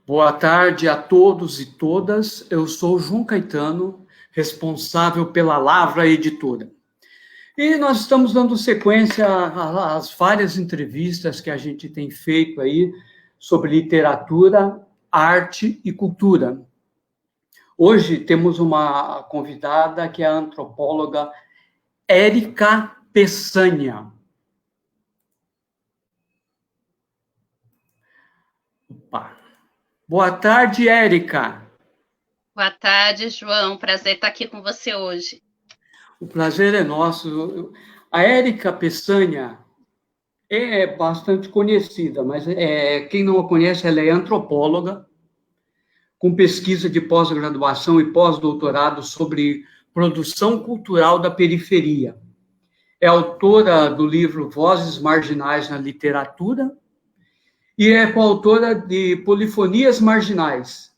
Boa tarde a todos e todas. Eu sou João Caetano, responsável pela Lavra Editora. E nós estamos dando sequência às várias entrevistas que a gente tem feito aí sobre literatura, arte e cultura. Hoje temos uma convidada que é a antropóloga Érica Peçanha. Opa. Boa tarde, Érica. Boa tarde, João. Prazer estar aqui com você hoje. O prazer é nosso. A Érica Peçanha é bastante conhecida, mas quem não a conhece, ela é antropóloga, com pesquisa de pós-graduação e pós-doutorado sobre produção cultural da periferia. É autora do livro Vozes Marginais na Literatura e é coautora de Polifonias Marginais.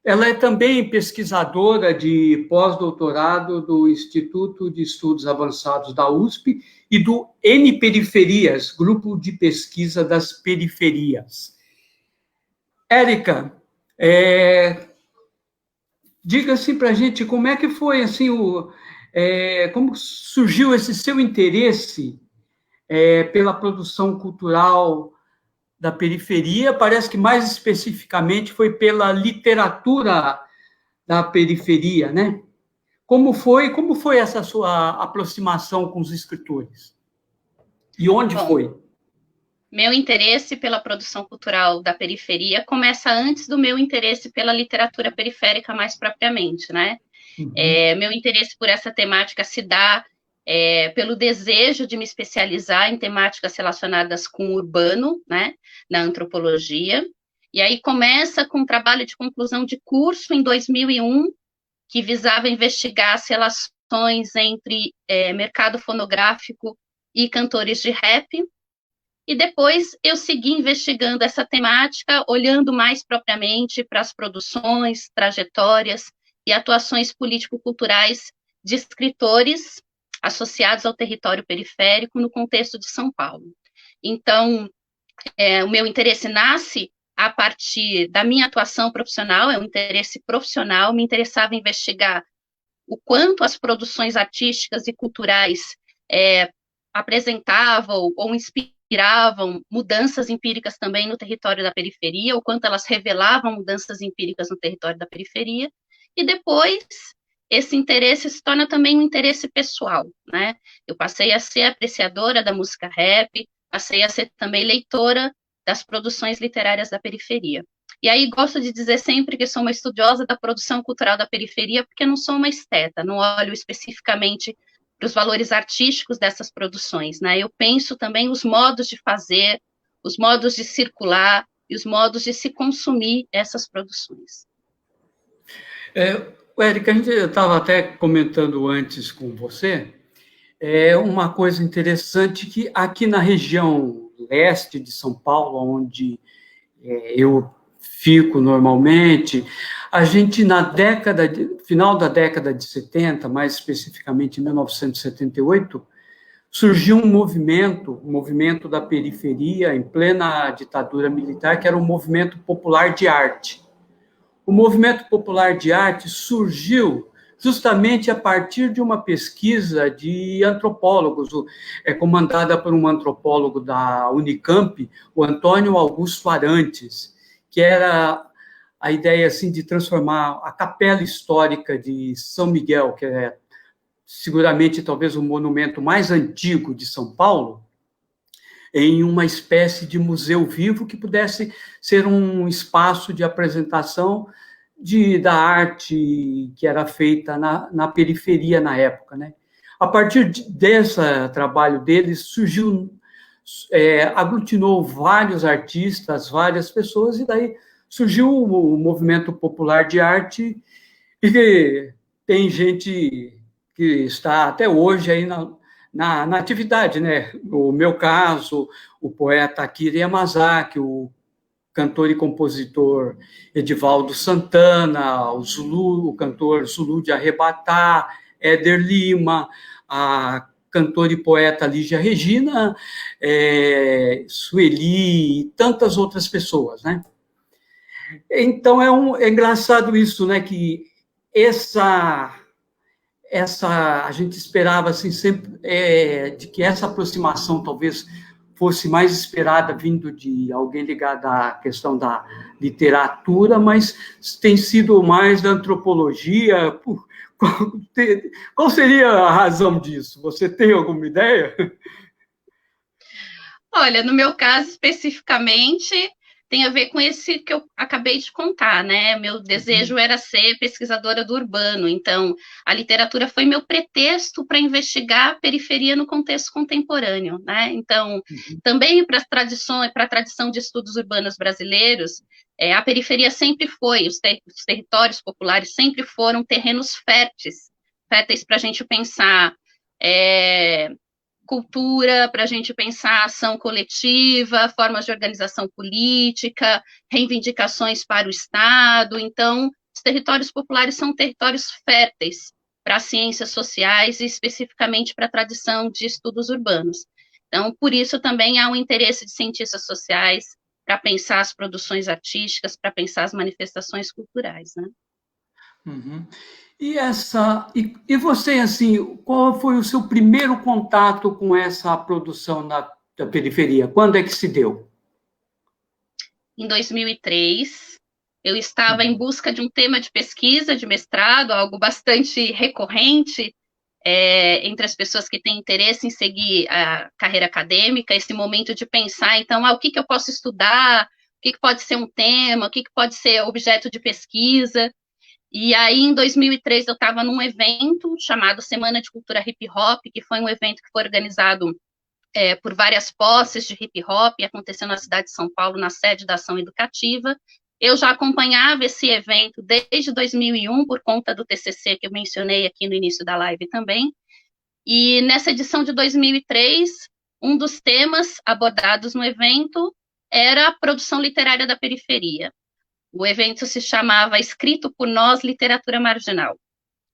Ela é também pesquisadora de pós-doutorado do Instituto de Estudos Avançados da USP e do N-Periferias, Grupo de Pesquisa das Periferias. Érica, diga assim para a gente como é que foi assim como surgiu esse seu interesse pela produção cultural da periferia. Parece que mais especificamente foi pela literatura da periferia, né? Como foi essa sua aproximação com os escritores? E onde foi? Meu interesse pela produção cultural da periferia começa antes do meu interesse pela literatura periférica mais propriamente, né? Uhum. Meu interesse por essa temática se dá pelo desejo de me especializar em temáticas relacionadas com o urbano, né, na antropologia. E aí começa com um trabalho de conclusão de curso em 2001, que visava investigar as relações entre mercado fonográfico e cantores de rap. E depois eu segui investigando essa temática, olhando mais propriamente para as produções, trajetórias e atuações político-culturais de escritores associados ao território periférico no contexto de São Paulo. Então, o meu interesse nasce a partir da minha atuação profissional, é um interesse profissional, me interessava investigar o quanto as produções artísticas e culturais apresentavam ou inspiravam mudanças empíricas também no território da periferia, o quanto elas revelavam mudanças empíricas no território da periferia, e depois esse interesse se torna também um interesse pessoal, né? Eu passei a ser apreciadora da música rap, passei a ser também leitora das produções literárias da periferia. E aí gosto de dizer sempre que sou uma estudiosa da produção cultural da periferia, porque não sou uma esteta, não olho especificamente para os valores artísticos dessas produções, né? Eu penso também os modos de fazer, os modos de circular e os modos de se consumir essas produções. Érica, a gente estava até comentando antes com você, uma coisa interessante que aqui na região leste de São Paulo, onde eu fico normalmente, a gente final da década de 70, mais especificamente em 1978, surgiu um movimento da periferia em plena ditadura militar, que era o Movimento Popular de Arte. O Movimento Popular de Arte surgiu justamente a partir de uma pesquisa de antropólogos, comandada por um antropólogo da Unicamp, o Antônio Augusto Arantes, que era a ideia assim, de transformar a Capela Histórica de São Miguel, que é seguramente talvez o monumento mais antigo de São Paulo, em uma espécie de museu vivo que pudesse ser um espaço de apresentação da arte que era feita na periferia na época, né? A partir desse trabalho deles, surgiu, aglutinou vários artistas, várias pessoas, e daí surgiu o movimento popular de arte, e tem gente que está até hoje aí na atividade, né? No meu caso, o poeta Akira Yamazaki, o cantor e compositor Edivaldo Santana, o cantor Zulu de Arrebatar, Éder Lima, a cantora e poeta Lígia Regina, Sueli e tantas outras pessoas, né? Então, é engraçado isso, né, que a gente esperava assim sempre de que essa aproximação talvez fosse mais esperada vindo de alguém ligado à questão da literatura, mas tem sido mais da antropologia. Qual seria a razão disso? Você tem alguma ideia? Olha, no meu caso especificamente, tem a ver com esse que eu acabei de contar, né? Meu desejo era ser pesquisadora do urbano, então a literatura foi meu pretexto para investigar a periferia no contexto contemporâneo, né? Então, também para a tradição de estudos urbanos brasileiros, a periferia sempre foi, os territórios populares sempre foram terrenos férteis para a gente pensar. Cultura, para a gente pensar ação coletiva, formas de organização política, reivindicações para o Estado. Então, os territórios populares são territórios férteis para as ciências sociais e especificamente para a tradição de estudos urbanos. Então, por isso também há um interesse de cientistas sociais para pensar as produções artísticas, para pensar as manifestações culturais, né? Uhum. E você, assim, qual foi o seu primeiro contato com essa produção da periferia? Quando é que se deu? Em 2003, eu estava em busca de um tema de pesquisa, de mestrado, algo bastante recorrente entre as pessoas que têm interesse em seguir a carreira acadêmica, esse momento de pensar, então, o que eu posso estudar, o que pode ser um tema, o que pode ser objeto de pesquisa. E aí, em 2003, eu estava num evento chamado Semana de Cultura Hip Hop, que foi um evento que foi organizado por várias posses de hip hop, acontecendo na cidade de São Paulo, na sede da Ação Educativa. Eu já acompanhava esse evento desde 2001, por conta do TCC que eu mencionei aqui no início da live também. E nessa edição de 2003, um dos temas abordados no evento era a produção literária da periferia. O evento se chamava Escrito por Nós, Literatura Marginal.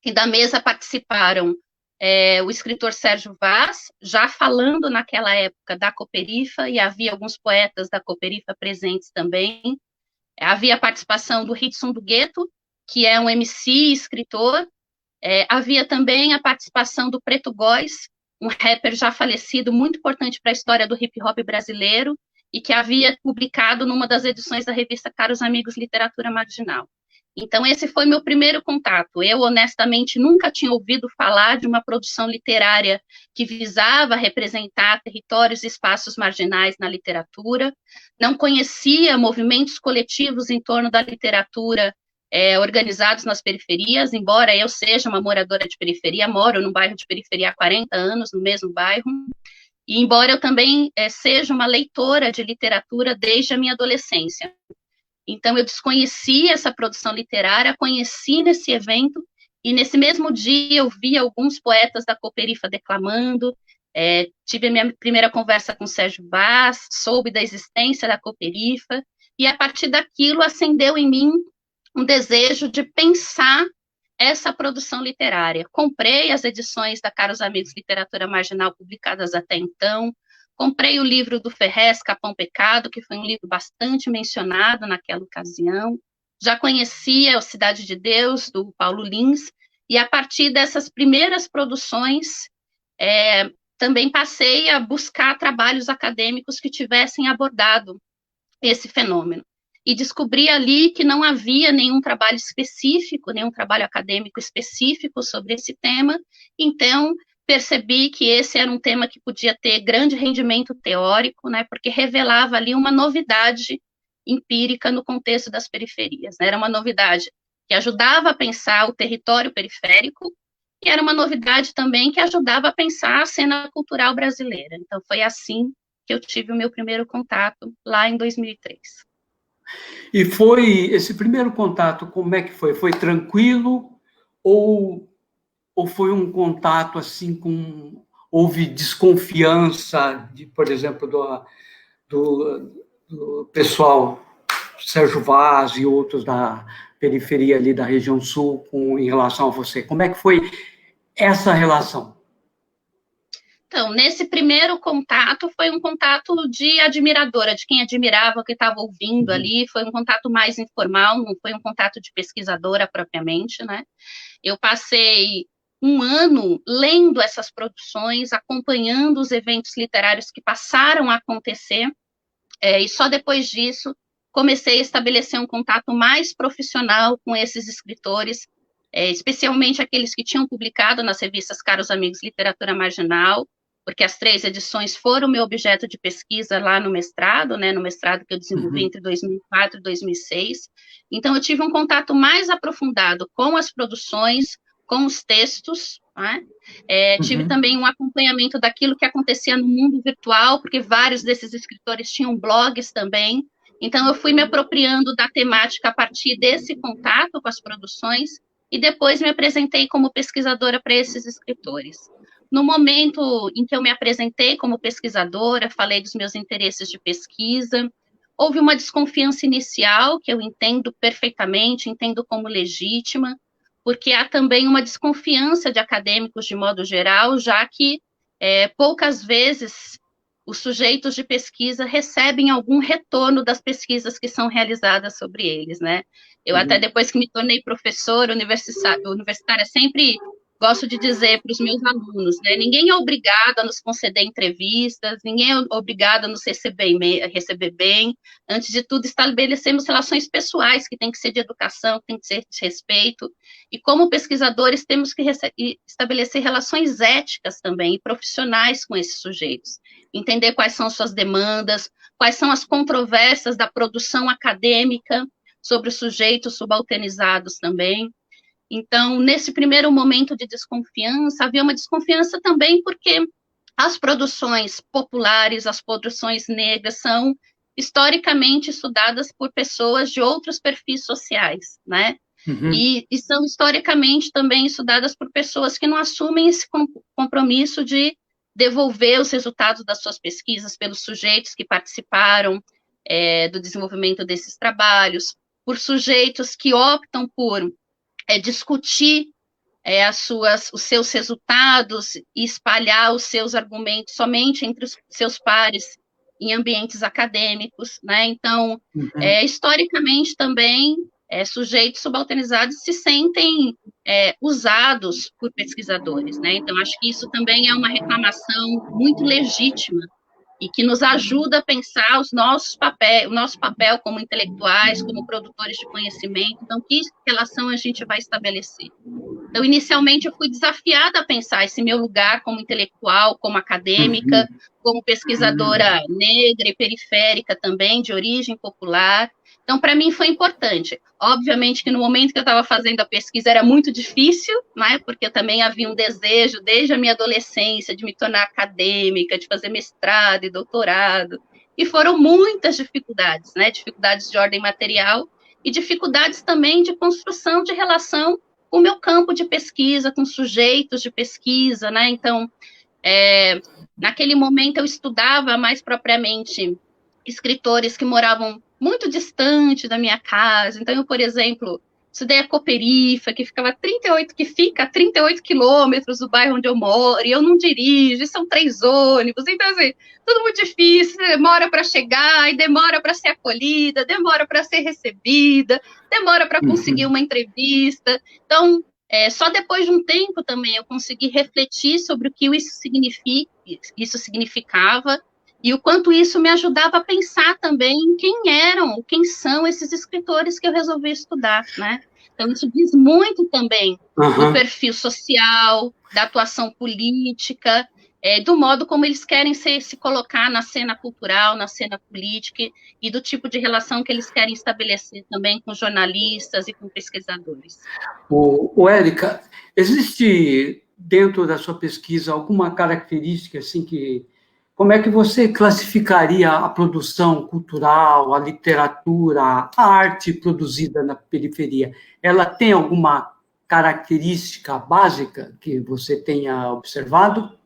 E da mesa participaram o escritor Sérgio Vaz, já falando naquela época da Cooperifa, e havia alguns poetas da Cooperifa presentes também. Havia a participação do Ritson do Gueto, que é um MC e escritor. Havia também a participação do Preto Góes, um rapper já falecido, muito importante para a história do hip-hop brasileiro, e que havia publicado numa das edições da revista Caros Amigos Literatura Marginal. Então, esse foi meu primeiro contato. Eu, honestamente, nunca tinha ouvido falar de uma produção literária que visava representar territórios e espaços marginais na literatura, não conhecia movimentos coletivos em torno da literatura organizados nas periferias, embora eu seja uma moradora de periferia, moro num bairro de periferia há 40 anos, no mesmo bairro, e embora eu também seja uma leitora de literatura desde a minha adolescência. Então, eu desconheci essa produção literária, conheci nesse evento, e nesse mesmo dia eu vi alguns poetas da Cooperifa declamando, tive a minha primeira conversa com o Sérgio Vaz, soube da existência da Cooperifa, e a partir daquilo acendeu em mim um desejo de pensar essa produção literária. Comprei as edições da Caros Amigos Literatura Marginal publicadas até então, comprei o livro do Ferrez, Capão Pecado, que foi um livro bastante mencionado naquela ocasião, já conhecia o Cidade de Deus, do Paulo Lins, e a partir dessas primeiras produções, também passei a buscar trabalhos acadêmicos que tivessem abordado esse fenômeno. E descobri ali que não havia nenhum trabalho específico, nenhum trabalho acadêmico específico sobre esse tema, então percebi que esse era um tema que podia ter grande rendimento teórico, né, porque revelava ali uma novidade empírica no contexto das periferias, né, era uma novidade que ajudava a pensar o território periférico, e era uma novidade também que ajudava a pensar a cena cultural brasileira. Então foi assim que eu tive o meu primeiro contato lá em 2003. E foi esse primeiro contato, como é que foi? Foi tranquilo ou foi um contato assim com houve desconfiança de, por exemplo, do pessoal Sérgio Vaz e outros da periferia ali da região sul em relação a você? Como é que foi essa relação? Então, nesse primeiro contato, foi um contato de admiradora, de quem admirava o que estava ouvindo ali, foi um contato mais informal, não foi um contato de pesquisadora propriamente, né? Eu passei um ano lendo essas produções, acompanhando os eventos literários que passaram a acontecer, e só depois disso comecei a estabelecer um contato mais profissional com esses escritores, especialmente aqueles que tinham publicado nas revistas Caros Amigos Literatura Marginal, porque as 3 edições foram meu objeto de pesquisa lá no mestrado, né, no mestrado que eu desenvolvi entre 2004 e 2006. Então, eu tive um contato mais aprofundado com as produções, com os textos, né? Tive também um acompanhamento daquilo que acontecia no mundo virtual, porque vários desses escritores tinham blogs também. Então, eu fui me apropriando da temática a partir desse contato com as produções e depois me apresentei como pesquisadora para esses escritores. No momento em que eu me apresentei como pesquisadora, falei dos meus interesses de pesquisa, houve uma desconfiança inicial, que eu entendo perfeitamente, entendo como legítima, porque há também uma desconfiança de acadêmicos de modo geral, já que poucas vezes os sujeitos de pesquisa recebem algum retorno das pesquisas que são realizadas sobre eles, né? Eu até depois que me tornei professora universitária, sempre gosto de dizer para os meus alunos, né? Ninguém é obrigado a nos conceder entrevistas, ninguém é obrigado a nos receber bem. Antes de tudo, estabelecemos relações pessoais, que tem que ser de educação, que tem que ser de respeito. E como pesquisadores, temos que estabelecer relações éticas também, e profissionais com esses sujeitos. Entender quais são suas demandas, quais são as controvérsias da produção acadêmica sobre os sujeitos subalternizados também. Então, nesse primeiro momento de desconfiança, havia uma desconfiança também porque as produções populares, as produções negras, são historicamente estudadas por pessoas de outros perfis sociais, né? E são historicamente também estudadas por pessoas que não assumem esse compromisso de devolver os resultados das suas pesquisas pelos sujeitos que participaram do desenvolvimento desses trabalhos, por sujeitos que optam por discutir os seus resultados e espalhar os seus argumentos somente entre os seus pares em ambientes acadêmicos, né? Então, historicamente também, sujeitos subalternizados se sentem usados por pesquisadores, né? Então, acho que isso também é uma reclamação muito legítima e que nos ajuda a pensar o nosso papel como intelectuais, como produtores de conhecimento. Então, que relação a gente vai estabelecer? Então, inicialmente, eu fui desafiada a pensar esse meu lugar como intelectual, como acadêmica, como pesquisadora negra e periférica também, de origem popular. Então, para mim, foi importante. Obviamente que no momento que eu estava fazendo a pesquisa era muito difícil, né, porque eu também havia um desejo, desde a minha adolescência, de me tornar acadêmica, de fazer mestrado e doutorado. E foram muitas dificuldades, né, dificuldades de ordem material e dificuldades também de construção de relação com o meu campo de pesquisa, com sujeitos de pesquisa, né? Então, naquele momento eu estudava mais propriamente escritores que moravam muito distante da minha casa. Então, eu, por exemplo, estudei a Cooperifa, que fica a 38 quilômetros do bairro onde eu moro, e eu não dirijo, e são 3 ônibus, então, assim, tudo muito difícil, demora para chegar, e demora para ser acolhida, demora para ser recebida, demora para conseguir uma entrevista. Então, só depois de um tempo também eu consegui refletir sobre o que isso significava, e o quanto isso me ajudava a pensar também em quem são esses escritores que eu resolvi estudar, né? Então, isso diz muito também do perfil social, da atuação política, do modo como eles querem se colocar na cena cultural, na cena política, e do tipo de relação que eles querem estabelecer também com jornalistas e com pesquisadores. Érica, existe dentro da sua pesquisa alguma característica assim que como é que você classificaria a produção cultural, a literatura, a arte produzida na periferia? Ela tem alguma característica básica que você tenha observado?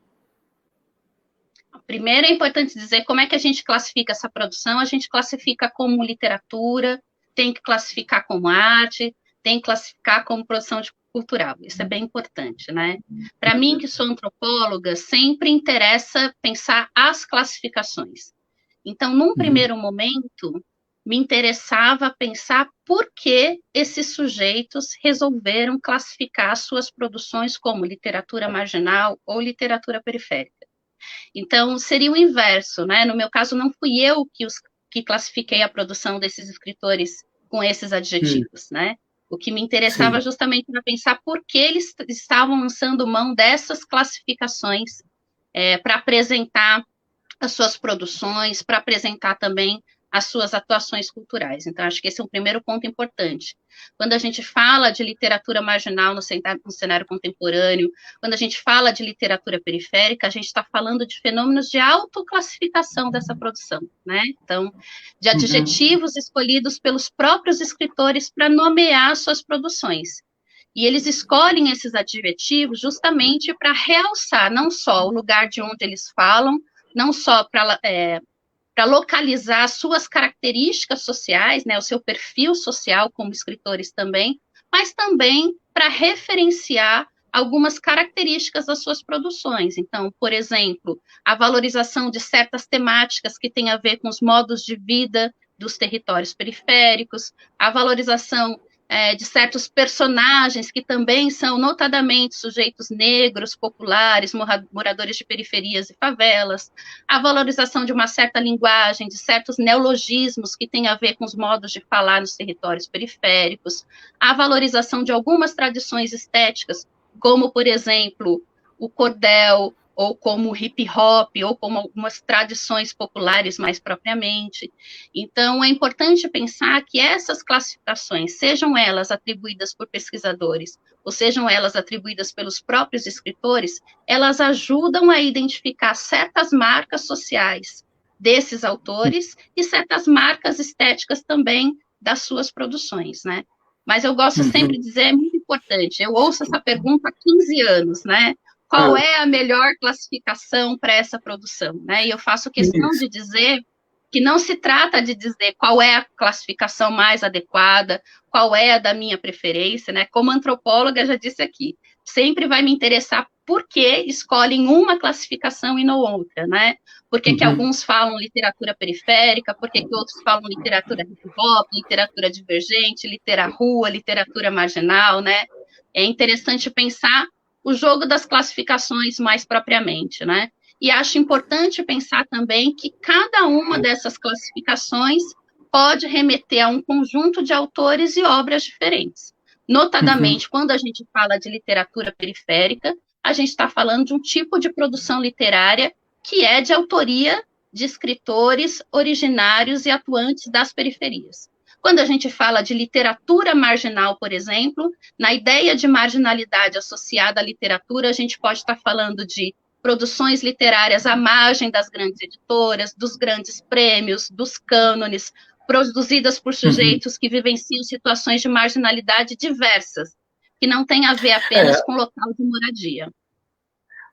Primeiro é importante dizer como é que a gente classifica essa produção. A gente classifica como literatura, tem que classificar como arte, tem que classificar como produção cultural. Isso é bem importante, né? Para mim, que sou antropóloga, sempre interessa pensar as classificações. Então, num primeiro momento, me interessava pensar por que esses sujeitos resolveram classificar suas produções como literatura marginal ou literatura periférica. Então, seria o inverso, né? No meu caso, não fui eu que classifiquei a produção desses escritores com esses adjetivos, né? O que me interessava Sim. justamente era pensar por que eles estavam lançando mão dessas classificações para apresentar as suas produções, para apresentar também as suas atuações culturais. Então, acho que esse é um primeiro ponto importante. Quando a gente fala de literatura marginal no cenário contemporâneo, quando a gente fala de literatura periférica, a gente está falando de fenômenos de autoclassificação dessa produção, né? Então, de adjetivos escolhidos pelos próprios escritores para nomear suas produções. E eles escolhem esses adjetivos justamente para realçar não só o lugar de onde eles falam, não só para localizar suas características sociais, né, o seu perfil social como escritores também, mas também para referenciar algumas características das suas produções. Então, por exemplo, a valorização de certas temáticas que têm a ver com os modos de vida dos territórios periféricos, a valorização de certos personagens que também são notadamente sujeitos negros, populares, moradores de periferias e favelas, a valorização de uma certa linguagem, de certos neologismos que têm a ver com os modos de falar nos territórios periféricos, a valorização de algumas tradições estéticas, como, por exemplo, o cordel, ou como hip hop, ou como algumas tradições populares mais propriamente. Então, é importante pensar que essas classificações, sejam elas atribuídas por pesquisadores, ou sejam elas atribuídas pelos próprios escritores, elas ajudam a identificar certas marcas sociais desses autores e certas marcas estéticas também das suas produções, né? Mas eu gosto sempre de dizer, é muito importante, eu ouço essa pergunta há 15 anos, né? Qual é a melhor classificação para essa produção, né? E eu faço questão de dizer que não se trata de dizer qual é a classificação mais adequada, qual é a da minha preferência, né? Como antropóloga, já disse aqui, sempre vai me interessar por que escolhem uma classificação e não outra, né? Por que alguns falam literatura periférica, por que outros falam literatura hip-hop, literatura divergente, literatura, literatura marginal, né? É interessante pensar o jogo das classificações mais propriamente, né? E acho importante pensar também que cada uma dessas classificações pode remeter a um conjunto de autores e obras diferentes. Notadamente, quando a gente fala de literatura periférica, a gente está falando de um tipo de produção literária que é de autoria de escritores originários e atuantes das periferias. Quando a gente fala de literatura marginal, por exemplo, na ideia de marginalidade associada à literatura, a gente pode estar falando de produções literárias à margem das grandes editoras, dos grandes prêmios, dos cânones, produzidas por sujeitos que vivenciam situações de marginalidade diversas, que não tem a ver apenas com local de moradia.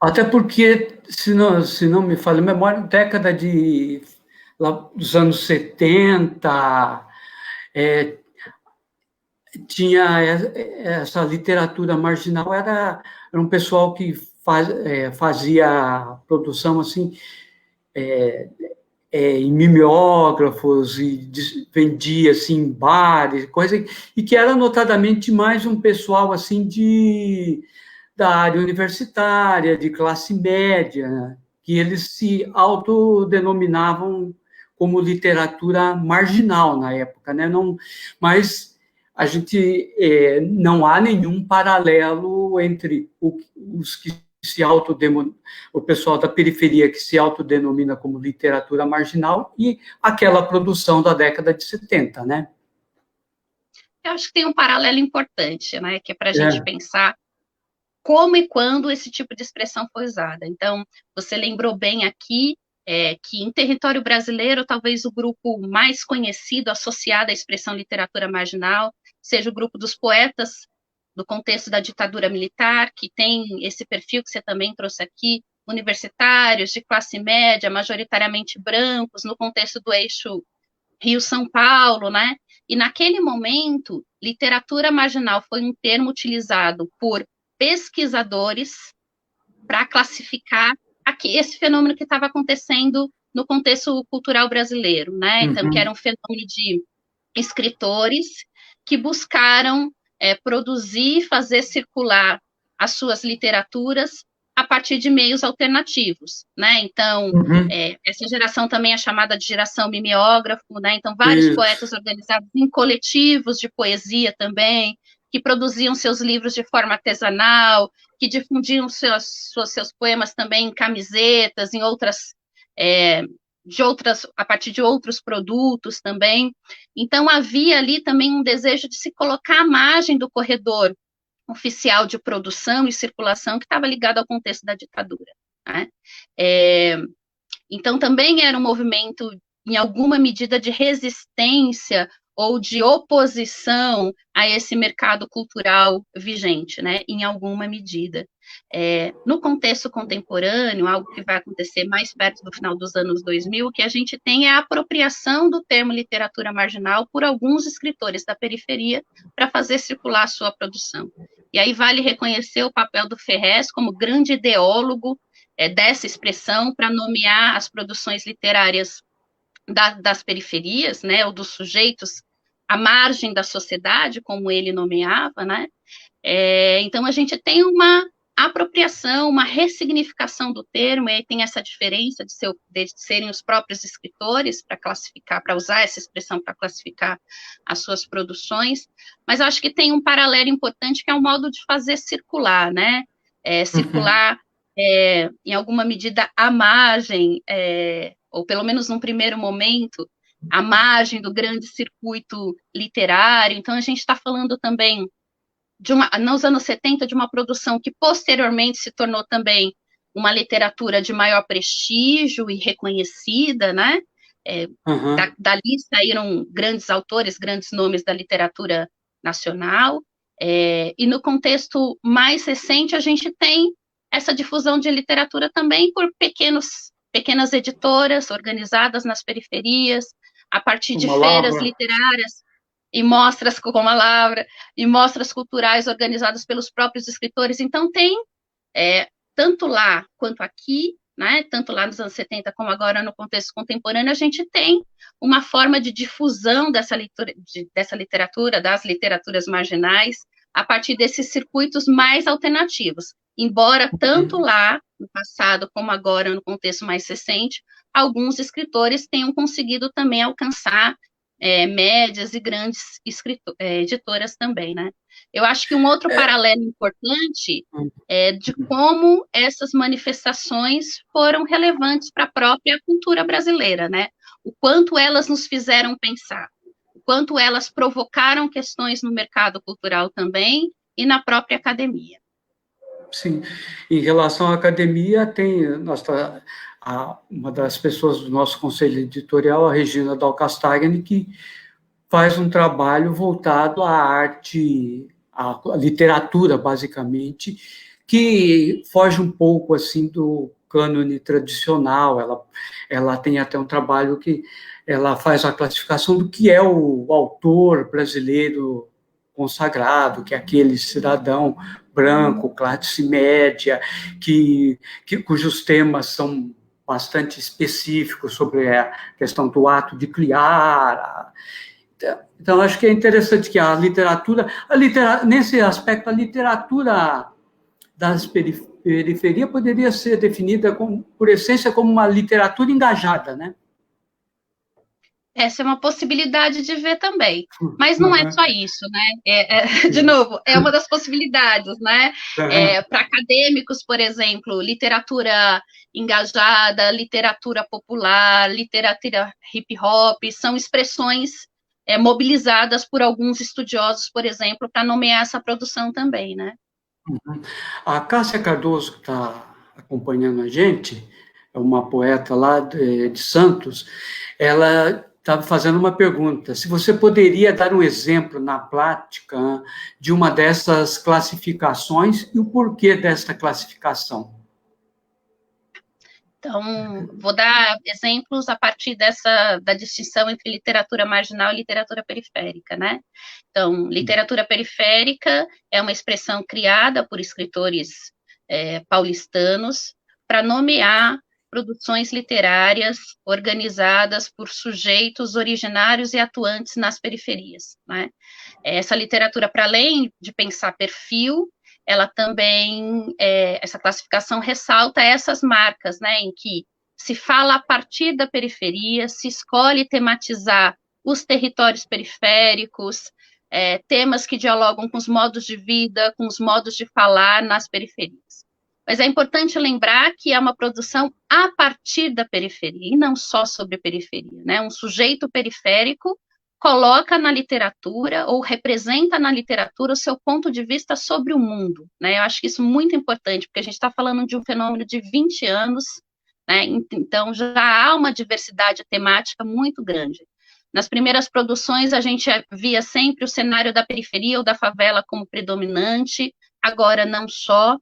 Até porque, se não me falha a memória, década dos anos 70, tinha essa literatura marginal, era um pessoal que fazia produção assim, em mimeógrafos e vendia assim, em bares, coisa, e que era notadamente mais um pessoal assim da área universitária, de classe média, né? Que eles se autodenominavam como literatura marginal na época, né? Não, mas a gente não há nenhum paralelo entre os que o pessoal da periferia que se autodenomina como literatura marginal e aquela produção da década de 70, né? Eu acho que tem um paralelo importante, né? Que é para a gente pensar como e quando esse tipo de expressão foi usada. Então, você lembrou bem aqui que em território brasileiro, talvez o grupo mais conhecido associado à expressão literatura marginal seja o grupo dos poetas do contexto da ditadura militar, que tem esse perfil que você também trouxe aqui, universitários, de classe média, majoritariamente brancos, no contexto do eixo Rio-São Paulo, né? E naquele momento, literatura marginal foi um termo utilizado por pesquisadores para classificar esse fenômeno que estava acontecendo no contexto cultural brasileiro, né? Então, que era um fenômeno de escritores que buscaram produzir, fazer circular as suas literaturas a partir de meios alternativos, né? Então, essa geração também é chamada de geração mimeógrafo, né? Então, vários poetas organizados em coletivos de poesia também, que produziam seus livros de forma artesanal, que difundiam seus poemas também em camisetas, em outras, a partir de outros produtos também. Então, havia ali também um desejo de se colocar à margem do corredor oficial de produção e circulação que estava ligado ao contexto da ditadura, né? Então, também era um movimento, em alguma medida, de resistência ou de oposição a esse mercado cultural vigente, né, em alguma medida. No contexto contemporâneo, algo que vai acontecer mais perto do final dos anos 2000, o que a gente tem é a apropriação do termo literatura marginal por alguns escritores da periferia para fazer circular a sua produção. E aí vale reconhecer o papel do Ferrez como grande ideólogo dessa expressão para nomear as produções literárias das periferias, né, ou dos sujeitos à margem da sociedade, como ele nomeava, né? Então, a gente tem uma apropriação, uma ressignificação do termo, e aí tem essa diferença de serem os próprios escritores para classificar, para usar essa expressão para classificar as suas produções, mas acho que tem um paralelo importante, que é o modo de fazer circular, né? Circular, em alguma medida, à margem, ou pelo menos num primeiro momento, à margem do grande circuito literário. Então, a gente está falando também, nos anos 70, de uma produção que posteriormente se tornou também uma literatura de maior prestígio e reconhecida, né? Dali saíram grandes autores, grandes nomes da literatura nacional, e no contexto mais recente a gente tem essa difusão de literatura também por pequenas editoras organizadas nas periferias, a partir de feiras literárias e mostras, como a Lavra, e mostras culturais organizadas pelos próprios escritores. Então tem, tanto lá quanto aqui, né, tanto lá nos anos 70 como agora no contexto contemporâneo, a gente tem uma forma de difusão dessa literatura, das literaturas marginais, a partir desses circuitos mais alternativos. Embora tanto lá, no passado, como agora, no contexto mais recente, alguns escritores tenham conseguido também alcançar médias e grandes editoras também, né? Eu acho que um outro paralelo importante é de como essas manifestações foram relevantes para a própria cultura brasileira, né? O quanto elas nos fizeram pensar, o quanto elas provocaram questões no mercado cultural também e na própria academia. Sim, em relação à academia, tem uma das pessoas do nosso conselho editorial, a Regina Dalcastagni, que faz um trabalho voltado à arte, à literatura, basicamente, que foge um pouco assim do cânone tradicional. Ela tem até um trabalho que ela faz a classificação do que é o autor brasileiro consagrado, que é aquele cidadão branco, classe média, cujos temas são bastante específicos sobre a questão do ato de criar. Então, acho que é interessante que a literatura, nesse aspecto, a literatura das periferias poderia ser definida, por essência, como uma literatura engajada, né? Essa é uma possibilidade de ver também, mas não é só isso, né? De novo, é uma das possibilidades, né? Para acadêmicos, por exemplo, literatura engajada, literatura popular, literatura hip-hop, são expressões mobilizadas por alguns estudiosos, por exemplo, para nomear essa produção também, né? A Cássia Cardoso, que está acompanhando a gente, é uma poeta lá de Santos, ela estava fazendo uma pergunta, se você poderia dar um exemplo na prática de uma dessas classificações e o porquê dessa classificação. Então, vou dar exemplos a partir da distinção entre literatura marginal e literatura periférica, né? Então, literatura periférica é uma expressão criada por escritores paulistanos para nomear produções literárias organizadas por sujeitos originários e atuantes nas periferias, né? Essa literatura, para além de pensar perfil, ela também, essa classificação ressalta essas marcas, né, em que se fala a partir da periferia, se escolhe tematizar os territórios periféricos, temas que dialogam com os modos de vida, com os modos de falar nas periferias. Mas é importante lembrar que é uma produção a partir da periferia, e não só sobre a periferia, né? Um sujeito periférico coloca na literatura ou representa na literatura o seu ponto de vista sobre o mundo, né? Eu acho que isso é muito importante, porque a gente está falando de um fenômeno de 20 anos, né? Então já há uma diversidade temática muito grande. Nas primeiras produções, a gente via sempre o cenário da periferia ou da favela como predominante, agora não só.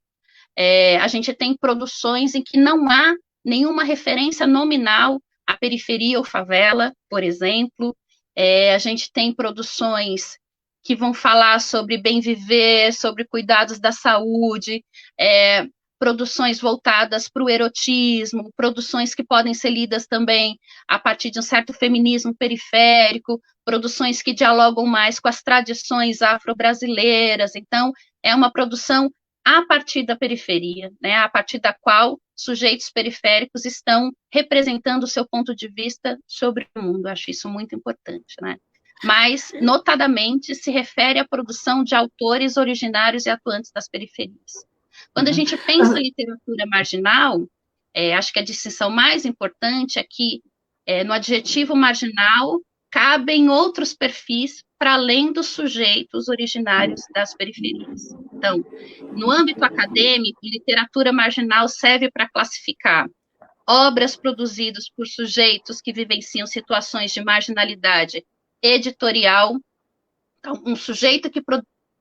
A gente tem produções em que não há nenhuma referência nominal à periferia ou favela, por exemplo. A gente tem produções que vão falar sobre bem viver, sobre cuidados da saúde, produções voltadas para o erotismo, produções que podem ser lidas também a partir de um certo feminismo periférico, produções que dialogam mais com as tradições afro-brasileiras. Então, é uma produção a partir da periferia, né, a partir da qual sujeitos periféricos estão representando o seu ponto de vista sobre o mundo. Eu acho isso muito importante, né? Mas, notadamente, se refere à produção de autores originários e atuantes das periferias. Quando a gente pensa em literatura marginal, acho que a distinção mais importante é que, no adjetivo marginal, cabem outros perfis para além dos sujeitos originários das periferias. Então, no âmbito acadêmico, literatura marginal serve para classificar obras produzidas por sujeitos que vivenciam situações de marginalidade editorial. Então, um sujeito que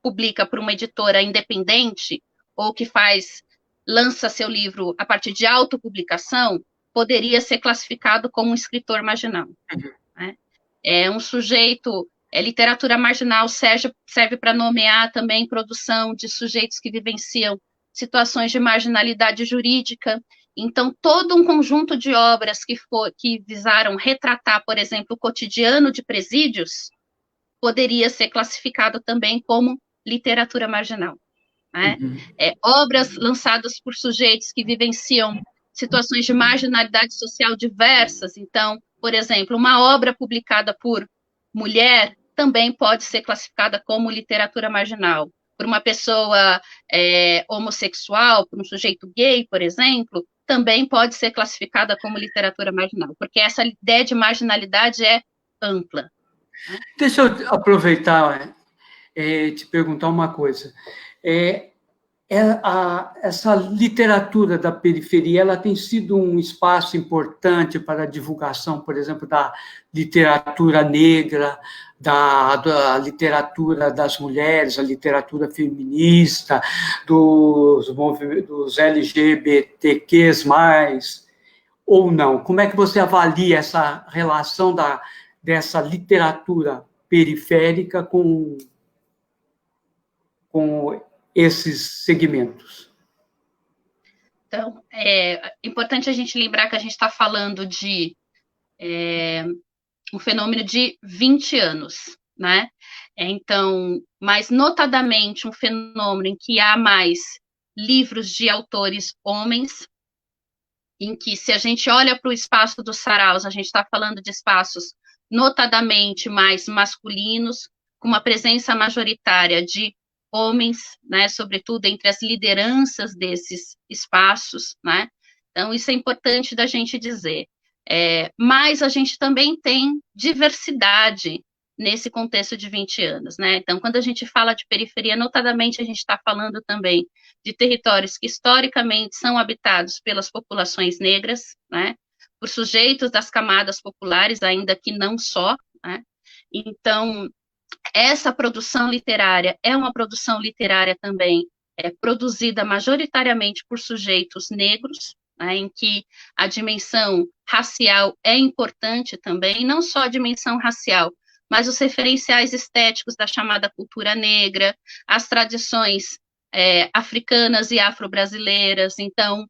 publica para uma editora independente ou que lança seu livro a partir de autopublicação, poderia ser classificado como um escritor marginal. Né? Um sujeito, literatura marginal serve para nomear também produção de sujeitos que vivenciam situações de marginalidade jurídica. Então, todo um conjunto de obras que visaram retratar, por exemplo, o cotidiano de presídios, poderia ser classificado também como literatura marginal. Né? Obras lançadas por sujeitos que vivenciam situações de marginalidade social diversas. Então, por exemplo, uma obra publicada por mulher também pode ser classificada como literatura marginal. Por uma pessoa homossexual, por um sujeito gay, por exemplo, também pode ser classificada como literatura marginal, porque essa ideia de marginalidade é ampla. Deixa eu aproveitar te perguntar uma coisa. Essa literatura da periferia, ela tem sido um espaço importante para a divulgação, por exemplo, da literatura negra, da literatura das mulheres, a literatura feminista, dos LGBTQs+, ou não? Como é que você avalia essa relação dessa literatura periférica com esses segmentos? Então, é importante a gente lembrar que a gente está falando de um fenômeno de 20 anos, né? Então, mas notadamente um fenômeno em que há mais livros de autores homens, em que, se a gente olha para o espaço dos saraus, a gente está falando de espaços notadamente mais masculinos, com uma presença majoritária de homens, né, sobretudo entre as lideranças desses espaços, né? Então, isso é importante da gente dizer. Mas a gente também tem diversidade nesse contexto de 20 anos, né? Então, quando a gente fala de periferia, notadamente a gente está falando também de territórios que historicamente são habitados pelas populações negras, né? Por sujeitos das camadas populares, ainda que não só, né? Então, essa produção literária é uma produção literária também produzida majoritariamente por sujeitos negros, né, em que a dimensão racial é importante também, não só a dimensão racial, mas os referenciais estéticos da chamada cultura negra, as tradições africanas e afro-brasileiras. Então,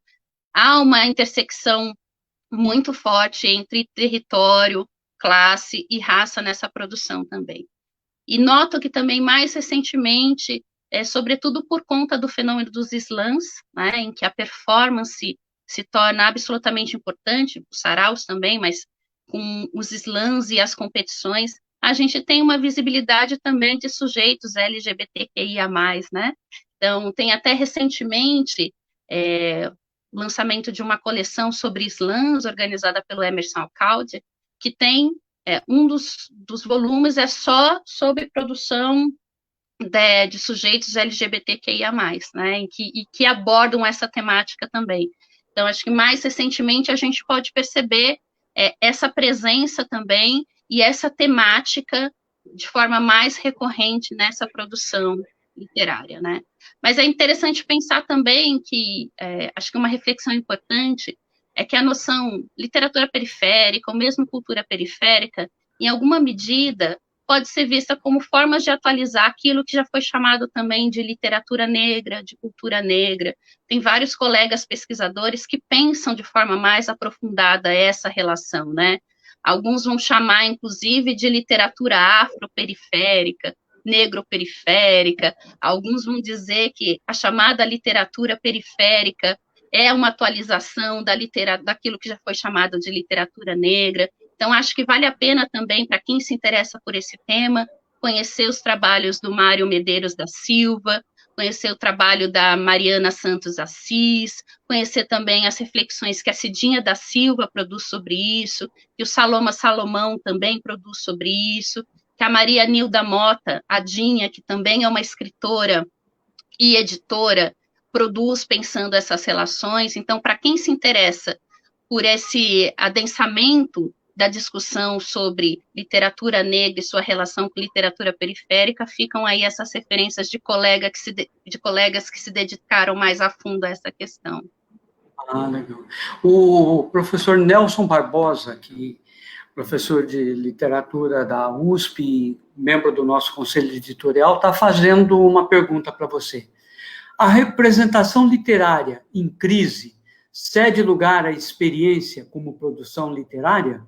há uma intersecção muito forte entre território, classe e raça nessa produção também. E noto que também, mais recentemente, sobretudo por conta do fenômeno dos slams, né, em que a performance se torna absolutamente importante, os saraus também, mas com os slams e as competições, a gente tem uma visibilidade também de sujeitos LGBTQIA+, né? Então, tem até recentemente o lançamento de uma coleção sobre slams, organizada pelo Emerson Alcalde, que tem um dos volumes é só sobre produção de sujeitos LGBTQIA+, né, e que abordam essa temática também. Então, acho que mais recentemente a gente pode perceber essa presença também e essa temática de forma mais recorrente nessa produção literária, né. Mas é interessante pensar também que, acho que uma reflexão importante é que a noção literatura periférica, ou mesmo cultura periférica, em alguma medida, pode ser vista como formas de atualizar aquilo que já foi chamado também de literatura negra, de cultura negra. Tem vários colegas pesquisadores que pensam de forma mais aprofundada essa relação, né? Alguns vão chamar, inclusive, de literatura afro-periférica, negro-periférica, alguns vão dizer que a chamada literatura periférica é uma atualização daquilo que já foi chamado de literatura negra. Então, acho que vale a pena também, para quem se interessa por esse tema, conhecer os trabalhos do Mário Medeiros da Silva, conhecer o trabalho da Mariana Santos Assis, conhecer também as reflexões que a Cidinha da Silva produz sobre isso, que o Saloma Salomão também produz sobre isso, que a Maria Nilda Mota, a Dinha, que também é uma escritora e editora, produz pensando essas relações. Então, para quem se interessa por esse adensamento da discussão sobre literatura negra e sua relação com literatura periférica, ficam aí essas referências de colegas que se dedicaram mais a fundo a essa questão. Ah, legal. O professor Nelson Barbosa, que professor de literatura da USP, membro do nosso conselho editorial, está fazendo uma pergunta para você. A representação literária em crise cede lugar à experiência como produção literária?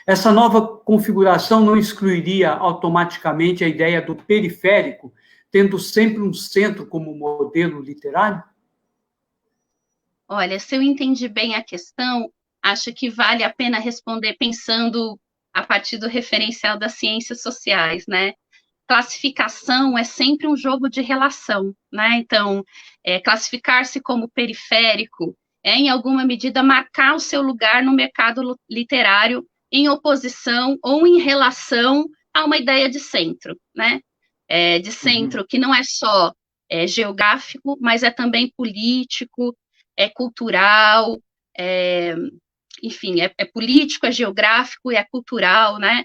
Essa nova configuração não excluiria automaticamente a ideia do periférico, tendo sempre um centro como modelo literário? Olha, se eu entendi bem a questão, acho que vale a pena responder pensando a partir do referencial das ciências sociais, né? Classificação é sempre um jogo de relação, né? Então, classificar-se como periférico é, em alguma medida, marcar o seu lugar no mercado literário em oposição ou em relação a uma ideia de centro, né? De centro que não é só geográfico, mas é também político, é cultural, enfim, é político, é geográfico e é cultural, né?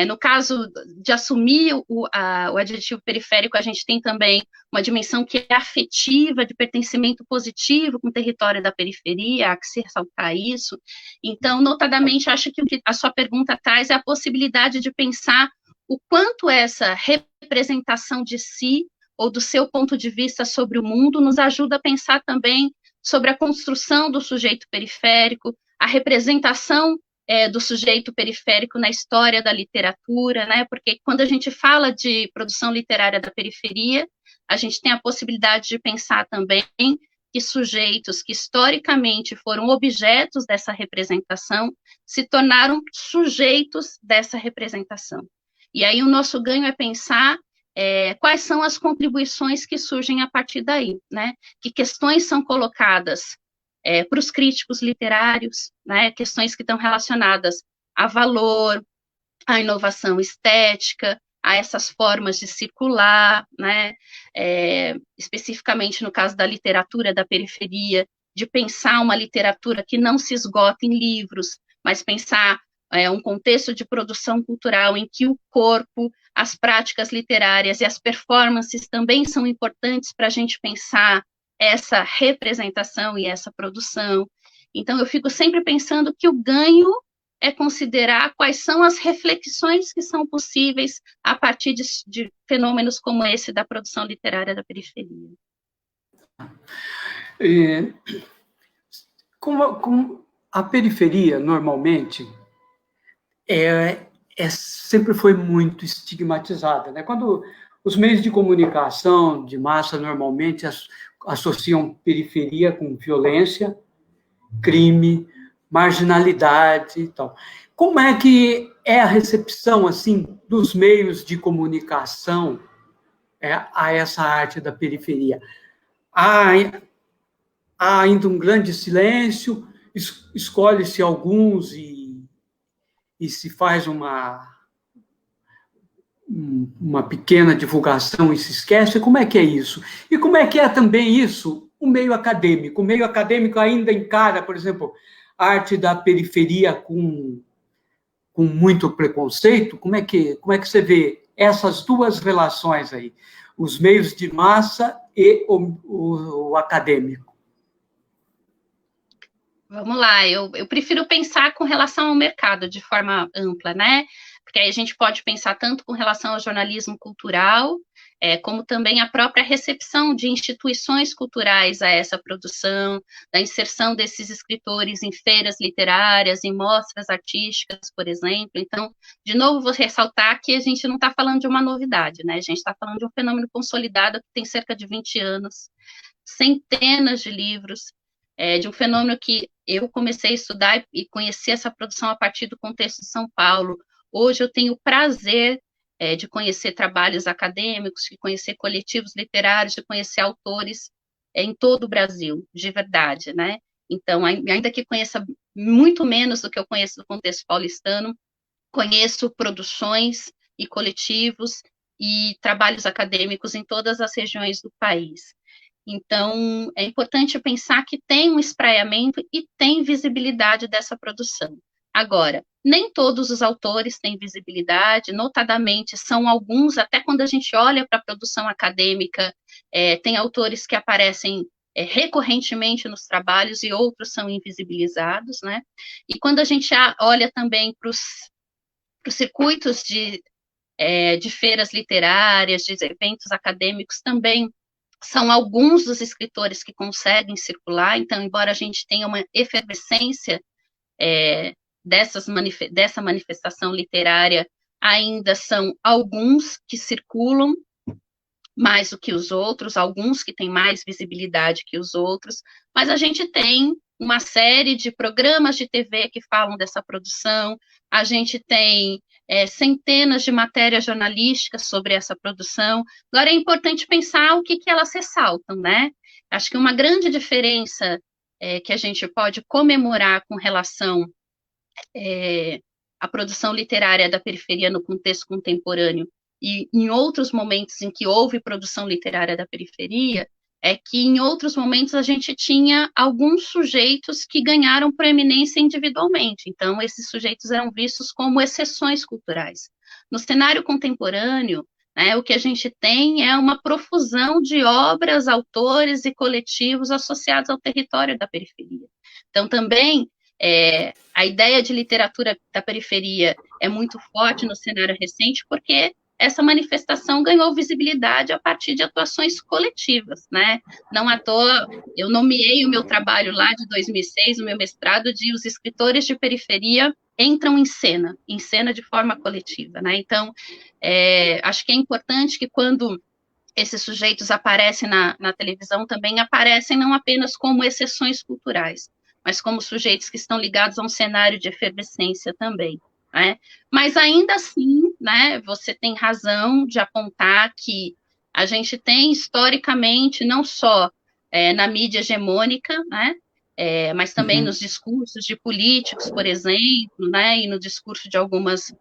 No caso de assumir o adjetivo periférico, a gente tem também uma dimensão que é afetiva, de pertencimento positivo com o território da periferia, há que se ressaltar isso. Então, notadamente, acho que o que a sua pergunta traz é a possibilidade de pensar o quanto essa representação de si, ou do seu ponto de vista sobre o mundo, nos ajuda a pensar também sobre a construção do sujeito periférico, a representação do sujeito periférico na história da literatura, né? Porque quando a gente fala de produção literária da periferia, a gente tem a possibilidade de pensar também que sujeitos que historicamente foram objetos dessa representação se tornaram sujeitos dessa representação. E aí o nosso ganho é pensar quais são as contribuições que surgem a partir daí, né? Que questões são colocadas para os críticos literários, né? Questões que estão relacionadas a valor, a inovação estética, a essas formas de circular, né? Especificamente no caso da literatura da periferia, de pensar uma literatura que não se esgota em livros, mas pensar um contexto de produção cultural em que o corpo, as práticas literárias e as performances também são importantes para a gente pensar essa representação e essa produção. Então, eu fico sempre pensando que o ganho é considerar quais são as reflexões que são possíveis a partir de fenômenos como esse da produção literária da periferia. Como a periferia, normalmente, sempre foi muito estigmatizada, né? Quando os meios de comunicação de massa normalmente associam periferia com violência, crime, marginalidade e tal. Como é que é a recepção, assim, dos meios de comunicação a essa arte da periferia? Há ainda um grande silêncio, escolhe-se alguns e se faz uma pequena divulgação e se esquece. Como é que é isso? E como é que é também isso o meio acadêmico? O meio acadêmico ainda encara, por exemplo, a arte da periferia com muito preconceito? Como é que você vê essas duas relações aí? Os meios de massa e o acadêmico. Vamos lá, eu prefiro pensar com relação ao mercado de forma ampla, né? Porque aí a gente pode pensar tanto com relação ao jornalismo cultural, como também a própria recepção de instituições culturais a essa produção, da inserção desses escritores em feiras literárias, em mostras artísticas, por exemplo. Então, de novo, vou ressaltar que a gente não está falando de uma novidade, né? A gente está falando de um fenômeno consolidado que tem cerca de 20 anos, centenas de livros, de um fenômeno que eu comecei a estudar e conheci essa produção a partir do contexto de São Paulo. Hoje eu tenho o prazer de conhecer trabalhos acadêmicos, de conhecer coletivos literários, de conhecer autores em todo o Brasil, de verdade, né? Então, ainda que conheça muito menos do que eu conheço do contexto paulistano, conheço produções e coletivos e trabalhos acadêmicos em todas as regiões do país. Então, é importante pensar que tem um espraiamento e tem visibilidade dessa produção. Agora, nem todos os autores têm visibilidade, notadamente são alguns, até quando a gente olha para a produção acadêmica, tem autores que aparecem recorrentemente nos trabalhos e outros são invisibilizados, né? E quando a gente olha também para os circuitos de feiras literárias, de eventos acadêmicos, também são alguns dos escritores que conseguem circular. Então, embora a gente tenha uma efervescência dessa manifestação literária, ainda são alguns que circulam mais do que os outros, alguns que têm mais visibilidade que os outros, mas a gente tem uma série de programas de TV que falam dessa produção, a gente tem centenas de matérias jornalísticas sobre essa produção. Agora, é importante pensar o que elas ressaltam, né? Acho que uma grande diferença que a gente pode comemorar com relação à produção literária da periferia no contexto contemporâneo e em outros momentos em que houve produção literária da periferia, é que em outros momentos a gente tinha alguns sujeitos que ganharam proeminência individualmente. Então, esses sujeitos eram vistos como exceções culturais. No cenário contemporâneo, né, o que a gente tem é uma profusão de obras, autores e coletivos associados ao território da periferia. Então, também, a ideia de literatura da periferia é muito forte no cenário recente, porque essa manifestação ganhou visibilidade a partir de atuações coletivas, né? Não à toa, eu nomeei o meu trabalho lá de 2006, o meu mestrado, de Os Escritores de Periferia Entram em cena de forma coletiva, né? Então, acho que é importante que quando esses sujeitos aparecem na televisão, também aparecem não apenas como exceções culturais, mas como sujeitos que estão ligados a um cenário de efervescência também. Né? Mas ainda assim, né, você tem razão de apontar que a gente tem historicamente, não só na mídia hegemônica, né, mas também nos discursos de políticos, por exemplo, né, e no discurso de algumas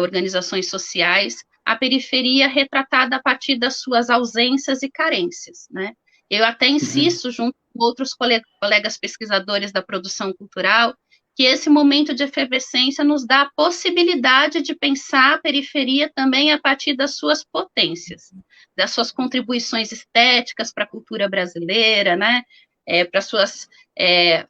organizações sociais, a periferia retratada a partir das suas ausências e carências. Né? Eu até insisto, junto com outros colegas pesquisadores da produção cultural, que esse momento de efervescência nos dá a possibilidade de pensar a periferia também a partir das suas potências, das suas contribuições estéticas para a cultura brasileira, né? para suas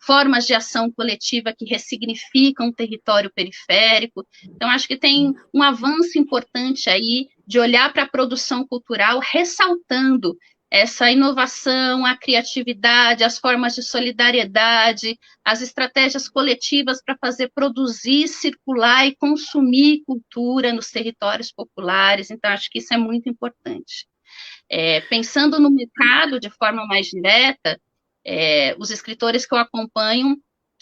formas de ação coletiva que ressignificam o território periférico. Então, acho que tem um avanço importante aí de olhar para a produção cultural, ressaltando essa inovação, a criatividade, as formas de solidariedade, as estratégias coletivas para fazer produzir, circular e consumir cultura nos territórios populares. Então, acho que isso é muito importante. Pensando no mercado de forma mais direta, os escritores que eu acompanho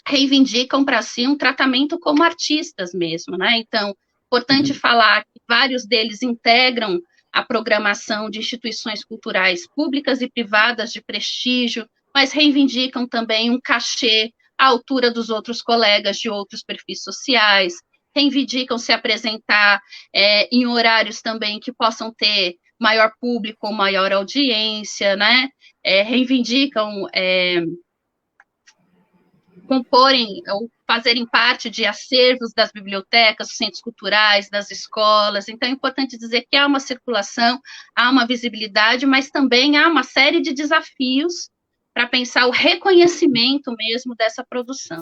reivindicam para si um tratamento como artistas mesmo, né? Então, importante falar que vários deles integram a programação de instituições culturais públicas e privadas de prestígio, mas reivindicam também um cachê à altura dos outros colegas de outros perfis sociais, reivindicam se apresentar em horários também que possam ter maior público, maior audiência, né? Reivindicam comporem ou fazerem parte de acervos das bibliotecas, dos centros culturais, das escolas. Então, é importante dizer que há uma circulação, há uma visibilidade, mas também há uma série de desafios para pensar o reconhecimento mesmo dessa produção.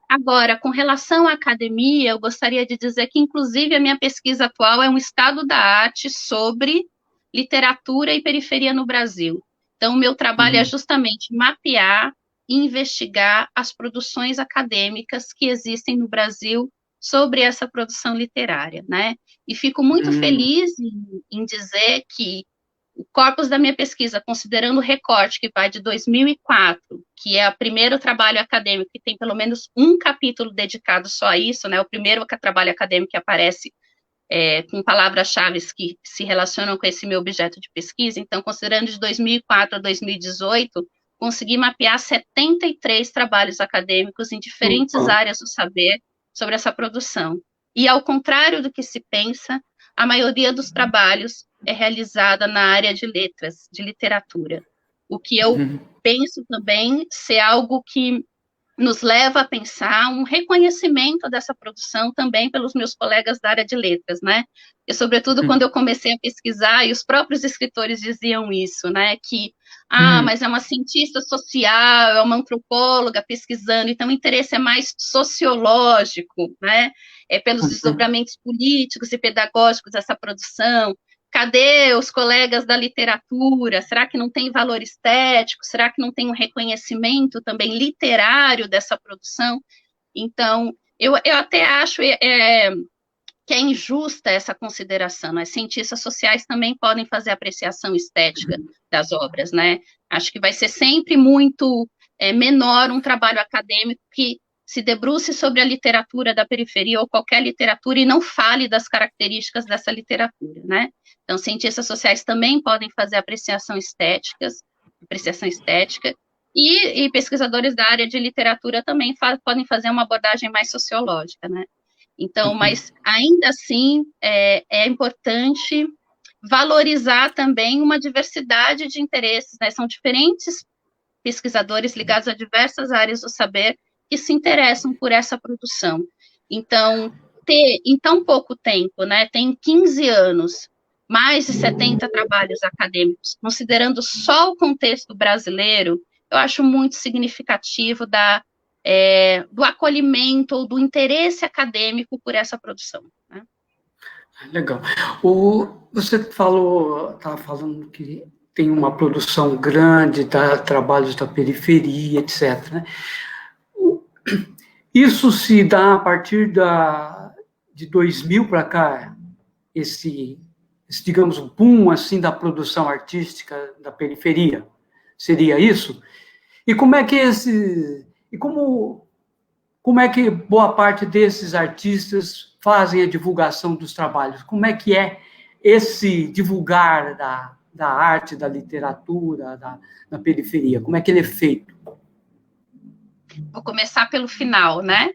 Agora, com relação à academia, eu gostaria de dizer que, inclusive, a minha pesquisa atual é um estado da arte sobre literatura e periferia no Brasil. Então, o meu trabalho é justamente mapear e investigar as produções acadêmicas que existem no Brasil sobre essa produção literária, né? E fico muito feliz em dizer que o corpus da minha pesquisa, considerando o recorte que vai de 2004, que é o primeiro trabalho acadêmico que tem pelo menos um capítulo dedicado só a isso, né? O primeiro trabalho acadêmico que aparece com palavras-chave que se relacionam com esse meu objeto de pesquisa. Então, considerando de 2004 a 2018, consegui mapear 73 trabalhos acadêmicos em diferentes áreas do saber sobre essa produção. E, ao contrário do que se pensa, a maioria dos trabalhos é realizada na área de letras, de literatura. O que eu penso também ser algo que nos leva a pensar um reconhecimento dessa produção também pelos meus colegas da área de letras, né? E, sobretudo, quando eu comecei a pesquisar, e os próprios escritores diziam isso, né? Que, mas é uma cientista social, é uma antropóloga pesquisando, então o interesse é mais sociológico, né? Pelos desdobramentos políticos e pedagógicos dessa produção. Cadê os colegas da literatura? Será que não tem valor estético? Será que não tem um reconhecimento também literário dessa produção? Então, eu até acho que é injusta essa consideração. As cientistas sociais também podem fazer apreciação estética das obras, né? Acho que vai ser sempre muito menor um trabalho acadêmico que se debruce sobre a literatura da periferia ou qualquer literatura e não fale das características dessa literatura, né? Então, cientistas sociais também podem fazer apreciação estética, e pesquisadores da área de literatura também podem fazer uma abordagem mais sociológica, né? Então, mas ainda assim é importante valorizar também uma diversidade de interesses, né? São diferentes pesquisadores ligados a diversas áreas do saber que se interessam por essa produção. Então, ter em tão pouco tempo, né, tem 15 anos, mais de 70 trabalhos acadêmicos, considerando só o contexto brasileiro, eu acho muito significativo do acolhimento ou do interesse acadêmico por essa produção, né? Legal. Você estava falando que tem uma produção grande, trabalhos da periferia, etc., né? Isso se dá a partir de 2000 para cá, digamos, um boom assim, da produção artística da periferia. Seria isso? E como é que como é que boa parte desses artistas fazem a divulgação dos trabalhos? Como é que é esse divulgar da arte, da literatura, da periferia? Como é que ele é feito? Vou começar pelo final, né?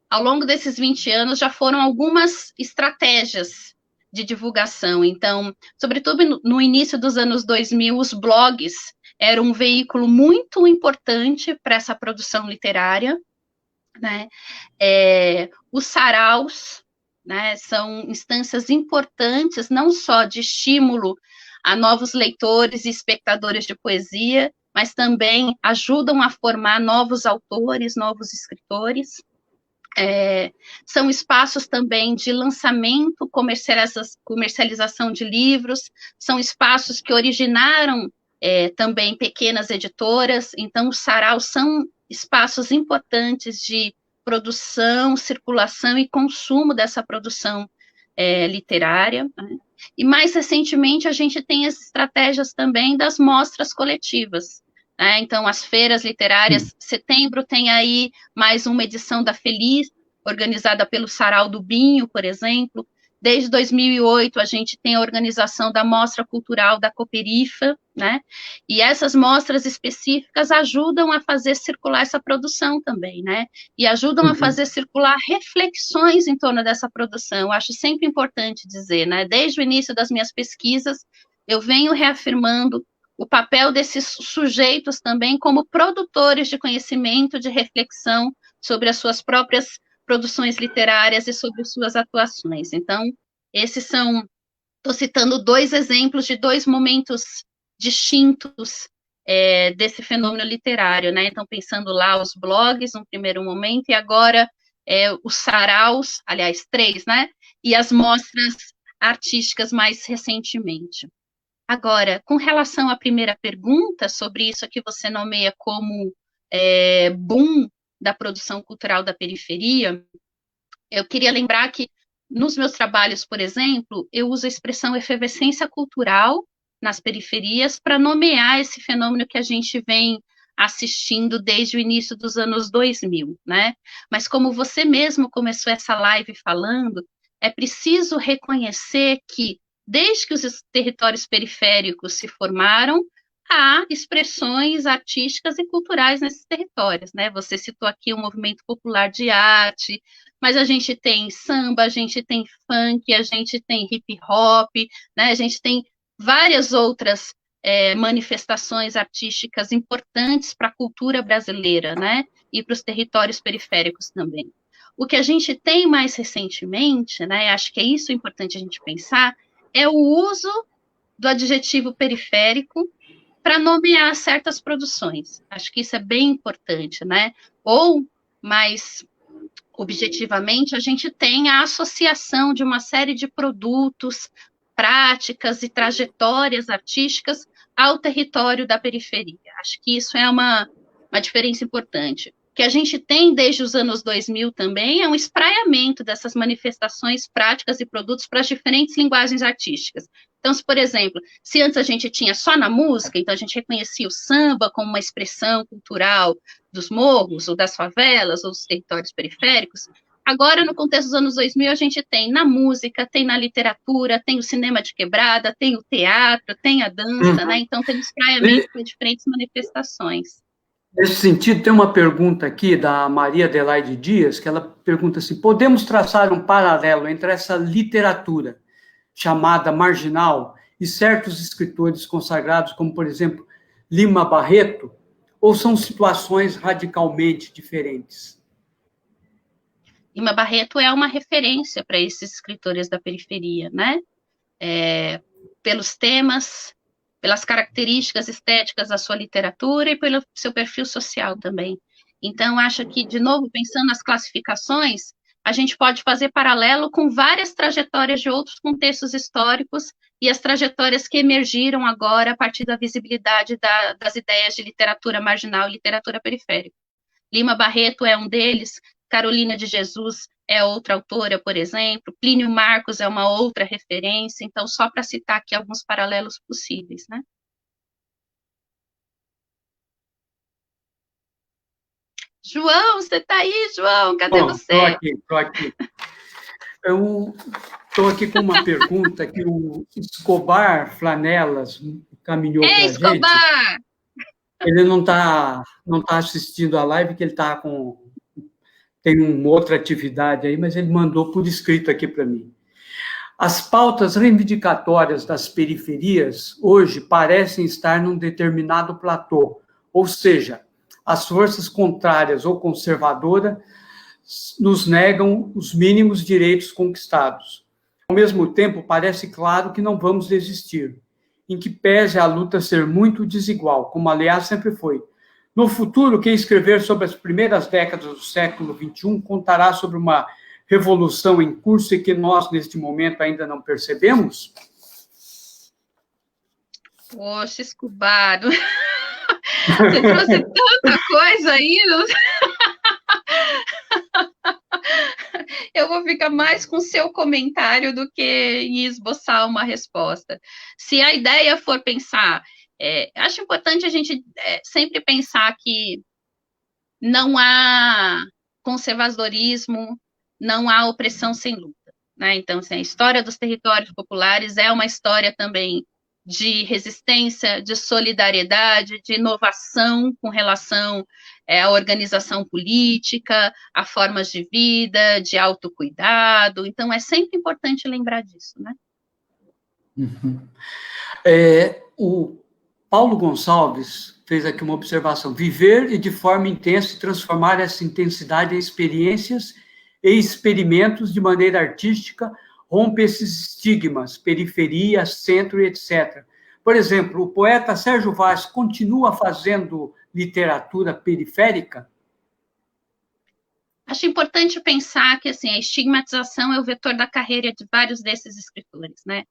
Ao longo desses 20 anos, já foram algumas estratégias de divulgação. Então, sobretudo no início dos anos 2000, os blogs eram um veículo muito importante para essa produção literária, né? Os saraus, né, são instâncias importantes, não só de estímulo a novos leitores e espectadores de poesia, mas também ajudam a formar novos autores, novos escritores. São espaços também de lançamento, comercialização de livros, são espaços que originaram também pequenas editoras, então os saraus são espaços importantes de produção, circulação e consumo dessa produção literária, né? E mais recentemente a gente tem as estratégias também das mostras coletivas, né? Então as feiras literárias, setembro tem aí mais uma edição da Feliz, organizada pelo Sarau do Binho, por exemplo. Desde 2008, a gente tem a organização da Mostra Cultural da Cooperifa, né? E essas mostras específicas ajudam a fazer circular essa produção também, né? E ajudam a fazer circular reflexões em torno dessa produção. Eu acho sempre importante dizer, né? Desde o início das minhas pesquisas, eu venho reafirmando o papel desses sujeitos também como produtores de conhecimento, de reflexão sobre as suas próprias produções literárias e sobre suas atuações. Então, estou citando 2 exemplos de 2 momentos distintos desse fenômeno literário, né? Então, pensando lá os blogs, num primeiro momento, e agora os saraus, aliás, 3, né? E as mostras artísticas mais recentemente. Agora, com relação à primeira pergunta, sobre isso que você nomeia como boom da produção cultural da periferia, eu queria lembrar que nos meus trabalhos, por exemplo, eu uso a expressão efervescência cultural nas periferias para nomear esse fenômeno que a gente vem assistindo desde o início dos anos 2000, né? Mas como você mesmo começou essa live falando, é preciso reconhecer que desde que os territórios periféricos se formaram, há expressões artísticas e culturais nesses territórios, né? Você citou aqui o movimento popular de arte, mas a gente tem samba, a gente tem funk, a gente tem hip hop, né? A gente tem várias outras manifestações artísticas importantes para a cultura brasileira, né? E para os territórios periféricos também. O que a gente tem mais recentemente, né? Acho que é isso importante a gente pensar, é o uso do adjetivo periférico para nomear certas produções. Acho que isso é bem importante, né? Ou, mais objetivamente, a gente tem a associação de uma série de produtos, práticas e trajetórias artísticas ao território da periferia. Acho que isso é uma diferença importante. O que a gente tem desde os anos 2000 também é um espraiamento dessas manifestações práticas e produtos para as diferentes linguagens artísticas. Então, se, por exemplo, se antes a gente tinha só na música, então a gente reconhecia o samba como uma expressão cultural dos morros, ou das favelas, ou dos territórios periféricos, agora, no contexto dos anos 2000, a gente tem na música, tem na literatura, tem o cinema de quebrada, tem o teatro, tem a dança, né? Então tem um espraiamento para diferentes manifestações. Nesse sentido, tem uma pergunta aqui da Maria Adelaide Dias, que ela pergunta assim: podemos traçar um paralelo entre essa literatura chamada marginal e certos escritores consagrados, como, por exemplo, Lima Barreto, ou são situações radicalmente diferentes? Lima Barreto é uma referência para esses escritores da periferia, né? Pelos temas, pelas características estéticas da sua literatura e pelo seu perfil social também. Então, acho que, de novo, pensando nas classificações, a gente pode fazer paralelo com várias trajetórias de outros contextos históricos e as trajetórias que emergiram agora a partir da visibilidade das ideias de literatura marginal e literatura periférica. Lima Barreto é um deles, Carolina de Jesus é outra autora, por exemplo, Plínio Marcos é uma outra referência, então só para citar aqui alguns paralelos possíveis, né? João, você está aí, João? Cadê você? Estou aqui. Eu estou aqui com uma pergunta que o Escobar Flanelas caminhou para a gente. Escobar! Ele não tá assistindo a live, que ele tem uma outra atividade aí, mas ele mandou por escrito aqui para mim. As pautas reivindicatórias das periferias hoje parecem estar num determinado platô, ou seja, as forças contrárias ou conservadoras nos negam os mínimos direitos conquistados. Ao mesmo tempo, parece claro que não vamos desistir. em que pese a luta ser muito desigual, como aliás sempre foi. No futuro, quem escrever sobre as primeiras décadas do século XXI contará sobre uma revolução em curso e que nós, neste momento, ainda não percebemos? Poxa, Escobar, você trouxe tanta coisa aí. Eu vou ficar mais com o seu comentário do que em esboçar uma resposta. Se a ideia for pensar, acho importante a gente sempre pensar que não há conservadorismo, não há opressão sem luta, né? Então, assim, a história dos territórios populares é uma história também de resistência, de solidariedade, de inovação com relação à organização política, a formas de vida, de autocuidado. Então, é sempre importante lembrar disso, né? Uhum. O Paulo Gonçalves fez aqui uma observação: viver e de forma intensa transformar essa intensidade em experiências e experimentos de maneira artística, rompe esses estigmas, periferia, centro, etc. Por exemplo, o poeta Sérgio Vaz continua fazendo literatura periférica? Acho importante pensar que assim, a estigmatização é o vetor da carreira de vários desses escritores, né?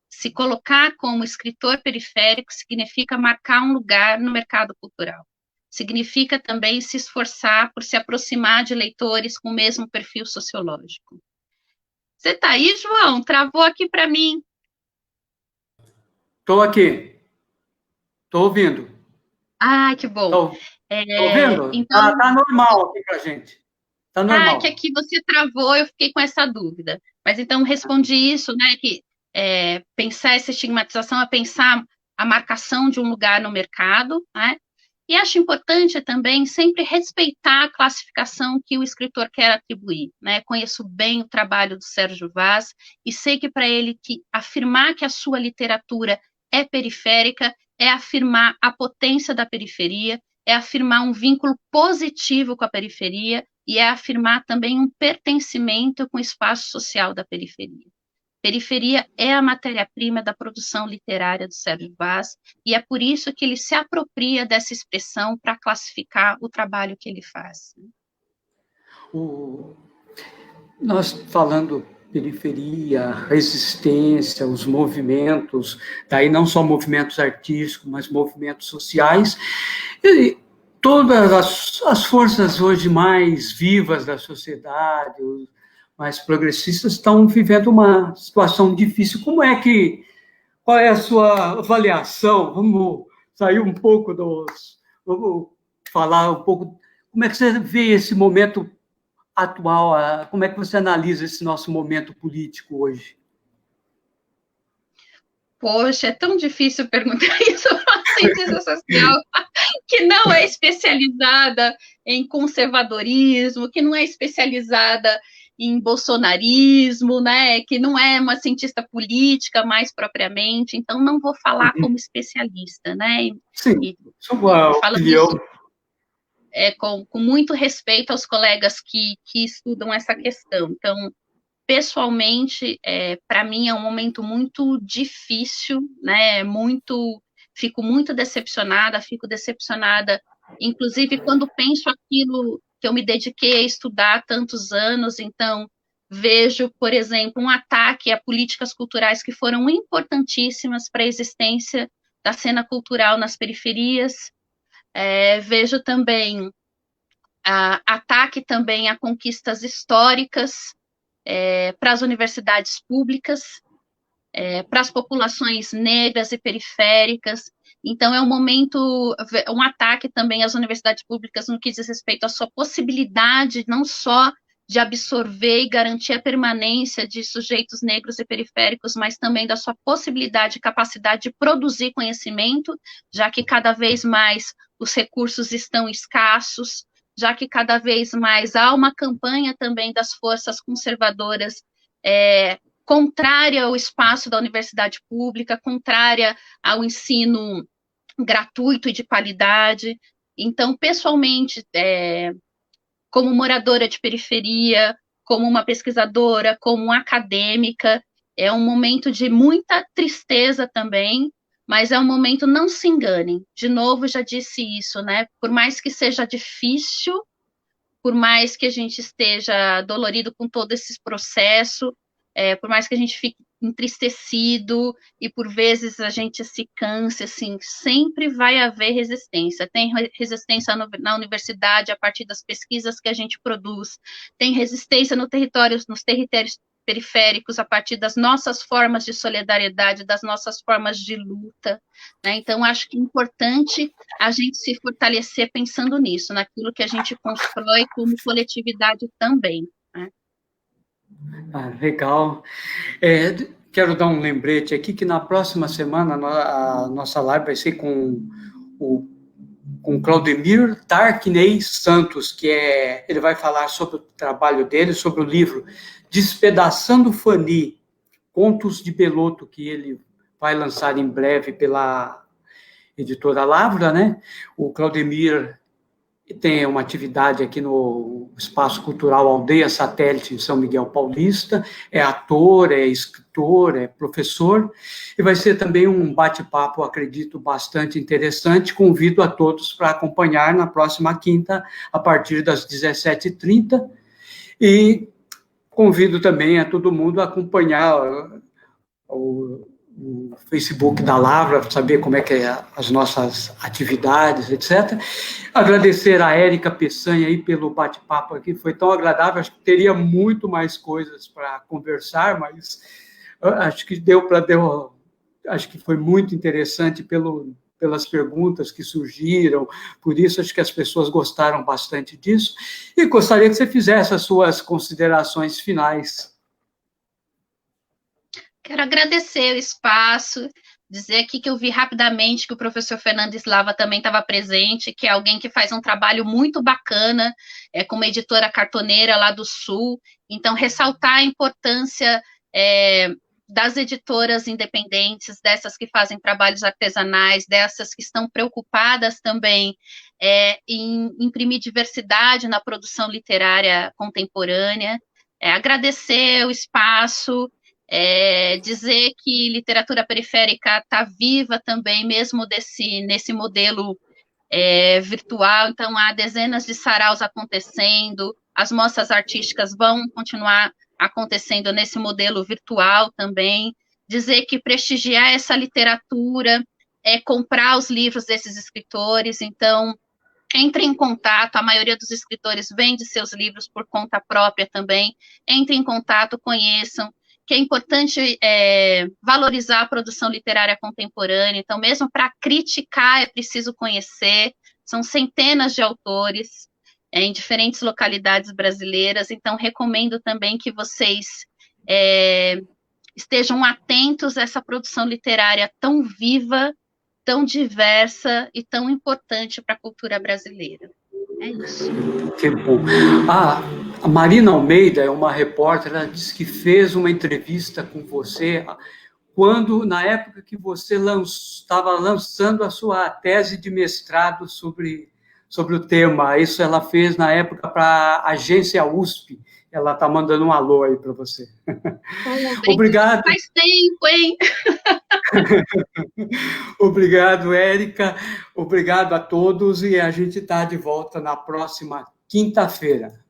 Se colocar como escritor periférico significa marcar um lugar no mercado cultural. Significa também se esforçar por se aproximar de leitores com o mesmo perfil sociológico. Você está aí, João? Travou aqui para mim. Estou aqui. Estou ouvindo. Ah, que bom. Estou ouvindo? Então, tá normal aqui para a gente. Está normal. que aqui você travou, eu fiquei com essa dúvida. Mas então respondi isso, né? Que pensar essa estigmatização é pensar a marcação de um lugar no mercado, né? E acho importante também sempre respeitar a classificação que o escritor quer atribuir, né? Conheço bem o trabalho do Sérgio Vaz e sei que para ele que afirmar que a sua literatura é periférica é afirmar a potência da periferia, é afirmar um vínculo positivo com a periferia e é afirmar também um pertencimento com o espaço social da periferia. Periferia é a matéria-prima da produção literária do Sérgio Vaz, e é por isso que ele se apropria dessa expressão para classificar o trabalho que ele faz. Nós falando periferia, resistência, os movimentos, daí não só movimentos artísticos, mas movimentos sociais, e todas as forças hoje mais vivas da sociedade, mais progressistas, estão vivendo uma situação difícil. Qual é a sua avaliação? Vamos sair um pouco vamos falar um pouco, como é que você vê esse momento atual, como é que você analisa esse nosso momento político hoje? Poxa, é tão difícil perguntar isso para uma cientista social que não é especializada em conservadorismo, que não é especializada em bolsonarismo, né? Que não é uma cientista política mais propriamente, então não vou falar como especialista, né? Sim, sua opinião. Com muito respeito aos colegas que estudam essa questão. Então, pessoalmente, para mim é um momento muito difícil, né? Fico muito decepcionada, inclusive quando penso aquilo que eu me dediquei a estudar há tantos anos, então vejo, por exemplo, um ataque a políticas culturais que foram importantíssimas para a existência da cena cultural nas periferias. Vejo também ataque também a conquistas históricas para as universidades públicas, para as populações negras e periféricas. Então, é um ataque também às universidades públicas no que diz respeito à sua possibilidade, não só de absorver e garantir a permanência de sujeitos negros e periféricos, mas também da sua possibilidade e capacidade de produzir conhecimento, já que cada vez mais os recursos estão escassos, já que cada vez mais há uma campanha também das forças conservadoras contrária ao espaço da universidade pública, contrária ao ensino gratuito e de qualidade. Então, pessoalmente, como moradora de periferia, como uma pesquisadora, como uma acadêmica, É um momento de muita tristeza também, mas é um momento, não se enganem. De novo, já disse isso, né? Por mais que seja difícil, por mais que a gente esteja dolorido com todo esse processo, por mais que a gente fique entristecido e por vezes a gente se canse, assim, sempre vai haver resistência. Tem resistência na universidade a partir das pesquisas que a gente produz, tem resistência nos territórios periféricos a partir das nossas formas de solidariedade, das nossas formas de luta, né? Então, acho que é importante a gente se fortalecer pensando nisso, naquilo que a gente constrói como coletividade também, né? Legal. Quero dar um lembrete aqui que na próxima semana a nossa live vai ser com Claudemir Tarquinei Santos, ele vai falar sobre o trabalho dele, sobre o livro Despedaçando Fanny, Contos de Beloto, que ele vai lançar em breve pela editora Lavra, né? O Claudemir tem uma atividade aqui no Espaço Cultural Aldeia Satélite, em São Miguel Paulista, é ator, é escritor, é professor, e vai ser também um bate-papo, acredito, bastante interessante. Convido a todos para acompanhar na próxima quinta, a partir das 17h30, e convido também a todo mundo a acompanhar o Facebook da Lavra, para saber como é que é as nossas atividades, etc. Agradecer a Érica Peçanha aí pelo bate-papo aqui, foi tão agradável, acho que teria muito mais coisas para conversar, mas acho que acho que foi muito interessante pelas perguntas que surgiram, por isso acho que as pessoas gostaram bastante disso, e gostaria que você fizesse as suas considerações finais. Quero agradecer o espaço, dizer aqui que eu vi rapidamente que o professor Fernando Slava também estava presente, que é alguém que faz um trabalho muito bacana, como editora cartoneira lá do Sul, então ressaltar a importância das editoras independentes, dessas que fazem trabalhos artesanais, dessas que estão preocupadas também em imprimir diversidade na produção literária contemporânea, agradecer o espaço, dizer que literatura periférica está viva também, mesmo nesse modelo virtual, então há dezenas de saraus acontecendo, as mostras artísticas vão continuar acontecendo nesse modelo virtual também, dizer que prestigiar essa literatura é comprar os livros desses escritores, então entre em contato, a maioria dos escritores vende seus livros por conta própria também, entre em contato, conheçam, que é importante valorizar a produção literária contemporânea, então mesmo para criticar é preciso conhecer, são centenas de autores em diferentes localidades brasileiras, então recomendo também que vocês estejam atentos a essa produção literária tão viva, tão diversa e tão importante para a cultura brasileira. É isso. Que bom. A Marina Almeida é uma repórter, ela disse que fez uma entrevista com você na época que você estava lançando a sua tese de mestrado sobre o tema. Isso ela fez na época para a agência USP. Ela está mandando um alô aí para você. Obrigado. Faz tempo, hein? Obrigado, Érica. Obrigado a todos e a gente está de volta na próxima quinta-feira.